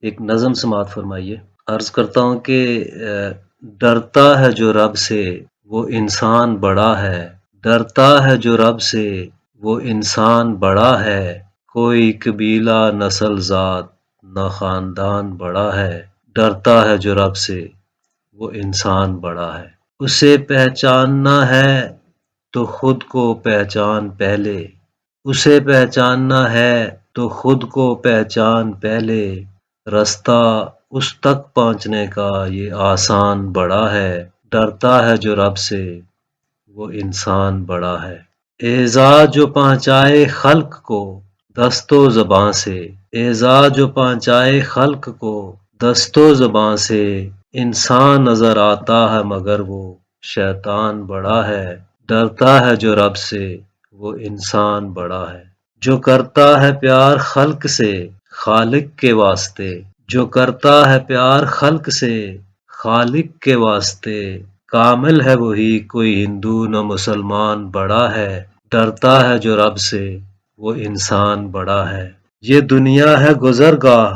ایک نظم سماعت فرمائیے۔ عرض کرتا ہوں کہ ڈرتا ہے جو رب سے وہ انسان بڑا ہے، ڈرتا ہے جو رب سے وہ انسان بڑا ہے، کوئی قبیلہ نسل ذات نہ خاندان بڑا ہے، ڈرتا ہے جو رب سے وہ انسان بڑا ہے۔ اسے پہچاننا ہے تو خود کو پہچان پہلے، اسے پہچاننا ہے تو خود کو پہچان پہلے، رستہ اس تک پہنچنے کا یہ آسان بڑا ہے، ڈرتا ہے جو رب سے وہ انسان بڑا ہے۔ اعزاز جو پہنچائے خلق کو دست و زباں سے، اعزاز جو پہنچائے خلق کو دست و زباں سے، انسان نظر آتا ہے مگر وہ شیطان بڑا ہے، ڈرتا ہے جو رب سے وہ انسان بڑا ہے۔ جو کرتا ہے پیار خلق سے خالق کے واسطے، جو کرتا ہے پیار خلق سے خالق کے واسطے، کامل ہے وہی کوئی ہندو نہ مسلمان بڑا ہے، ڈرتا ہے جو رب سے وہ انسان بڑا ہے۔ یہ دنیا ہے گزرگاہ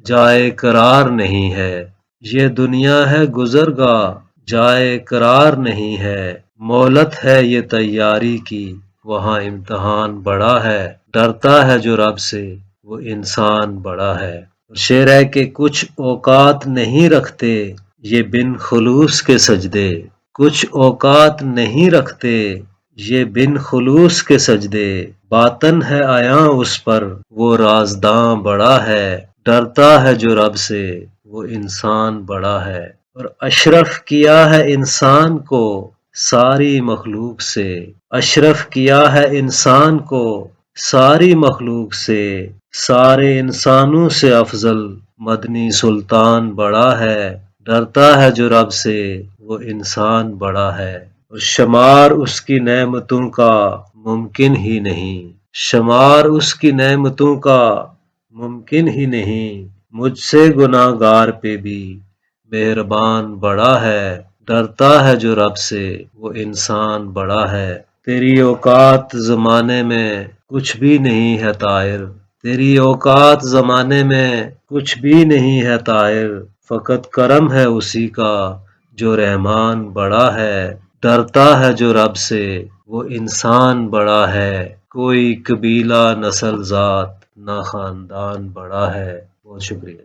جائے قرار نہیں ہے، یہ دنیا ہے گزرگاہ جائے قرار نہیں ہے، مہلت ہے یہ تیاری کی وہاں امتحان بڑا ہے، ڈرتا ہے جو رب سے وہ انسان بڑا ہے۔ شعر ہے کہ کچھ اوقات نہیں رکھتے یہ بن خلوص کے سجدے، کچھ اوقات نہیں رکھتے یہ بن خلوص کے سجدے، باطن ہے عیاں اس پر وہ رازداں بڑا ہے، ڈرتا ہے جو رب سے وہ انسان بڑا ہے۔ اور اشرف کیا ہے انسان کو ساری مخلوق سے، اشرف کیا ہے انسان کو ساری مخلوق سے، سارے انسانوں سے افضل مدنی سلطان بڑا ہے، ڈرتا ہے جو رب سے وہ انسان بڑا ہے۔ اور شمار اس کی نعمتوں کا ممکن ہی نہیں، شمار اس کی نعمتوں کا ممکن ہی نہیں، مجھ سے گناہ گار پہ بھی مہربان بڑا ہے، ڈرتا ہے جو رب سے وہ انسان بڑا ہے۔ تیری اوقات زمانے میں کچھ بھی نہیں ہے طاہر، تیری اوقات زمانے میں کچھ بھی نہیں ہے طاہر، فقط کرم ہے اسی کا جو رحمان بڑا ہے، ڈرتا ہے جو رب سے وہ انسان بڑا ہے، کوئی قبیلہ نسل ذات نہ خاندان بڑا ہے۔ بہت شکریہ۔